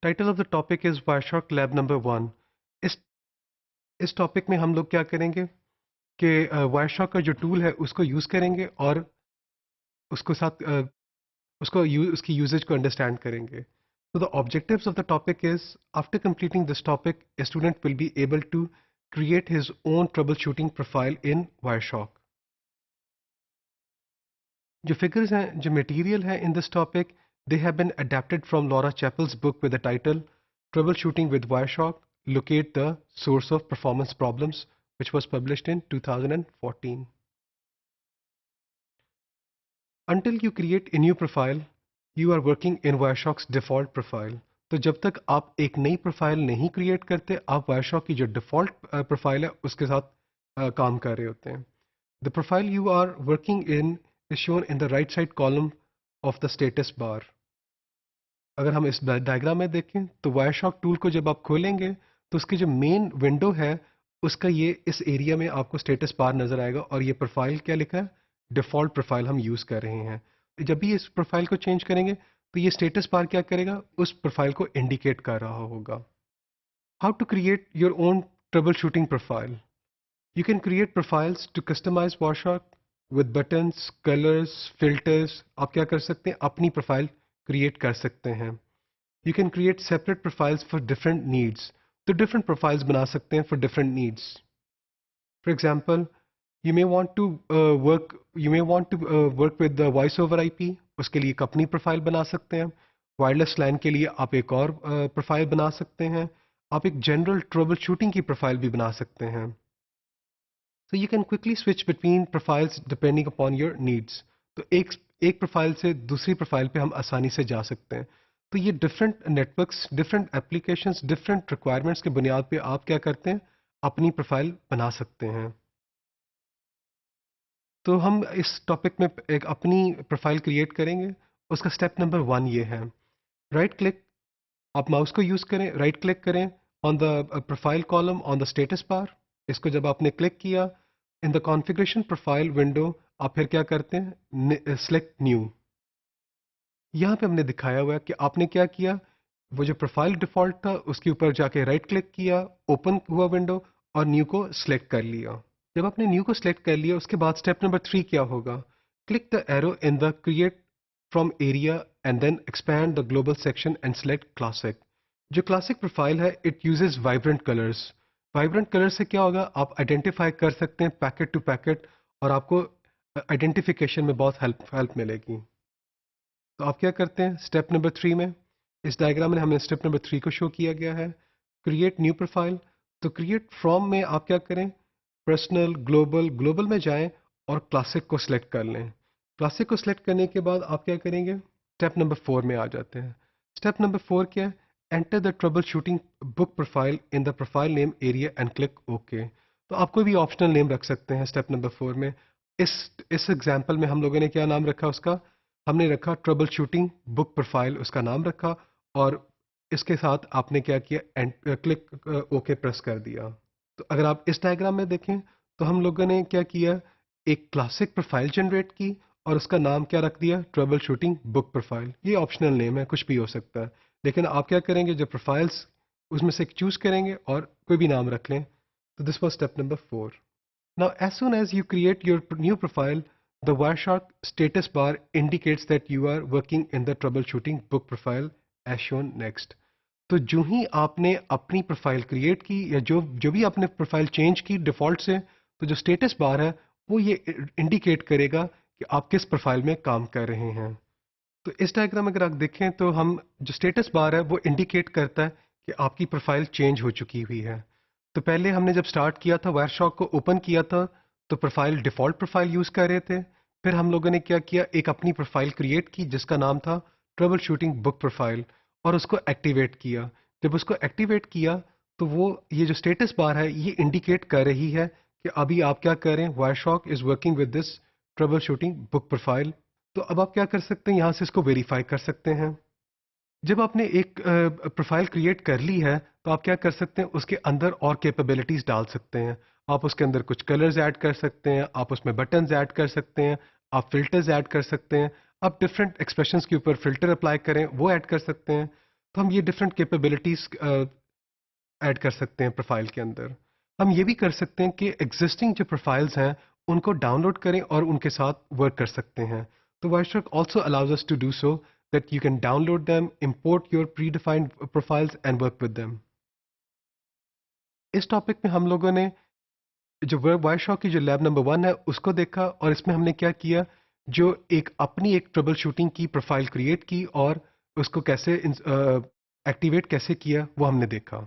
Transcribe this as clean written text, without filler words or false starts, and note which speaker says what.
Speaker 1: Title of the topic is Wireshark lab number 1। इस इस topic में हम लोग क्या करेंगे कि वायरशॉक का जो टूल है उसको यूज़ करेंगे और उसको साथ उसकी यूजेज को अंडरस्टैंड करेंगे। So the objectives of the topic is, after completing this topic, a student will be able to create his own troubleshooting profile in Wireshark. जो figures हैं, जो material है in this topic, they have been adapted from Laura Chappell's book with the title Troubleshooting with Wireshark, Locate the Source of Performance Problems, which was published in 2014. Until you create a new profile, you are working in Wireshark's default profile. तो जब तक आप एक नई profile नहीं create करते, आप वायरशॉक की जो डिफ़ॉल्ट प्रोफाइल है उसके साथ काम कर रहे होते हैं। The profile you are working in is shown in the right side column of the status bar. अगर हम इस डायग्राम में देखें तो वायरशॉक टूल को जब आप खोलेंगे तो उसकी जो मेन विंडो है उसका ये इस एरिया में आपको स्टेटस बार नज़र आएगा और ये प्रोफाइल क्या लिखा है, डिफ़ॉल्ट प्रोफाइल हम यूज़ कर रहे हैं। जब भी इस प्रोफाइल को चेंज करेंगे तो ये स्टेटस बार क्या करेगा, उस प्रोफाइल को इंडिकेट कर रहा होगा। How to create your own troubleshooting profile. You can create profiles to customize Wireshark with buttons, colours, filters. आप क्या कर सकते हैं, अपनी प्रोफाइल क्रिएट कर सकते हैं। You can create separate profiles for different needs. तो different profiles बना सकते हैं for different needs. For example, you may want to work with the voice over IP. उसके लिए एक अपनी प्रोफाइल बना सकते हैं। वायरलेस लैन के लिए आप एक और प्रोफाइल बना सकते हैं। आप एक जनरल ट्रबल शूटिंग की प्रोफाइल भी बना सकते हैं। So you can quickly switch between profiles depending upon your needs. तो एक प्रोफाइल से दूसरी प्रोफाइल पे हम आसानी से जा सकते हैं। तो ये different networks, different applications, different requirements के बुनियाद पे आप क्या करते हैं, अपनी प्रोफाइल बना सकते हैं। तो हम इस टॉपिक में एक अपनी प्रोफाइल क्रिएट करेंगे। उसका स्टेप नंबर 1 ये है, राइट क्लिक। आप माउस को यूज़ करें, राइट क्लिक करें on the profile column on the status बार। इसको जब आपने क्लिक किया in the configuration profile window, आप फिर क्या करते हैं, सेलेक्ट न्यू। यहाँ पे हमने दिखाया हुआ है कि आपने क्या किया, वो जो प्रोफाइल डिफ़ॉल्ट था उसके ऊपर जाके राइट क्लिक किया, ओपन हुआ विंडो और न्यू को सिलेक्ट कर लिया। जब आपने न्यू को सिलेक्ट कर लिया उसके बाद स्टेप नंबर 3 क्या होगा, click the arrow in the create from area and then expand the global section and select classic. जो क्लासिक प्रोफाइल है it uses vibrant colours. Vibrant colour से क्या होगा, आप आइडेंटिफाई कर सकते हैं पैकेट टू पैकेट और आपको आइडेंटिफिकेशन में बहुत हेल्प मिलेगी। तो आप क्या करते हैं स्टेप नंबर 3 में, इस डायग्राम में हमें स्टेप नंबर 3 को शो किया गया है, क्रिएट न्यू प्रोफाइल। तो क्रिएट फ्रॉम में आप क्या करें, पर्सनल, ग्लोबल, ग्लोबल में जाएं और क्लासिक को सिलेक्ट कर लें। क्लासिक को सिलेक्ट करने के बाद आप क्या करेंगे, स्टेप नंबर 4 में आ जाते हैं। स्टेप नंबर 4 क्या है, enter the trouble shooting book profile in the profile name area and click okay. तो आप कोई भी ऑप्शनल नेम रख सकते हैं स्टेप नंबर 4 में। इस एग्जाम्पल में हम लोगों ने क्या नाम रखा उसका, हमने रखा ट्रबल शूटिंग बुक प्रोफाइल, उसका नाम रखा और इसके साथ आपने क्या किया, एंड क्लिक ओके प्रेस कर दिया। तो अगर आप इस डायग्राम में देखें तो हम लोगों ने क्या किया, एक क्लासिक प्रोफाइल जनरेट की और उसका नाम क्या रख दिया, ट्रबल शूटिंग बुक प्रोफाइल। ये ऑप्शनल नेम है, कुछ भी हो सकता है, लेकिन आप क्या करेंगे, जो प्रोफाइल्स उसमें से एक चूज करेंगे और कोई भी नाम रख लें। तो this was step number 4। Now, as soon as you create your new profile, the Wireshark status bar indicates that you are working in the troubleshooting book profile as shown next. तो जो ही आपने अपनी प्रोफाइल क्रिएट की या जो जो भी आपने प्रोफाइल चेंज की डिफ़ॉल्ट से, तो जो स्टेटस बार है वो ये इंडिकेट करेगा कि आप किस प्रोफाइल में काम कर रहे हैं। तो इस डायग्राम में अगर आप देखें तो हम जो स्टेटस बार है वो इंडिकेट करता है कि आपकी प्रोफाइल चेंज हो चुकी हुई है। तो पहले हमने जब स्टार्ट किया था, वायरशॉक को ओपन किया था, तो प्रोफाइल डिफ़ॉल्ट प्रोफाइल यूज़ कर रहे थे। फिर हम लोगों ने क्या किया, एक अपनी प्रोफाइल क्रिएट की जिसका नाम था ट्रबल शूटिंग बुक प्रोफाइल और उसको एक्टिवेट किया। जब उसको एक्टिवेट किया तो वो ये जो स्टेटस बार है ये इंडिकेट कर रही है कि अभी आप क्या कर रहे हैं, Wireshark is working with this troubleshooting book profile. तो अब आप क्या कर सकते हैं, यहाँ से इसको वेरीफाई कर सकते हैं। जब आपने एक प्रोफाइल क्रिएट कर ली है तो आप क्या कर सकते हैं, उसके अंदर और कैपेबिलिटीज़ डाल सकते हैं। आप उसके अंदर कुछ कलर्स ऐड कर सकते हैं, आप उसमें बटन्स ऐड कर सकते हैं, आप फिल्टर्स ऐड कर सकते हैं, आप डिफरेंट एक्सप्रेशंस के ऊपर फिल्टर अप्लाई करें वो ऐड कर सकते हैं। तो हम ये डिफरेंट कैपेबिलिटीज ऐड कर सकते हैं प्रोफाइल के अंदर। हम ये भी कर सकते हैं कि एग्जिस्टिंग जो प्रोफाइल्स हैं उनको डाउनलोड करें और उनके साथ वर्क कर सकते हैं। तो Wireshark also allows us to do so that you can download them, import your predefined profiles and work with them. इस टॉपिक में हम लोगों ने जो वर्ब वाइशॉक की जो लैब नंबर 1 है उसको देखा, और इसमें हमने क्या किया, जो अपनी एक ट्रबल शूटिंग की प्रोफाइल क्रिएट की और उसको कैसे एक्टिवेट कैसे किया वो हमने देखा।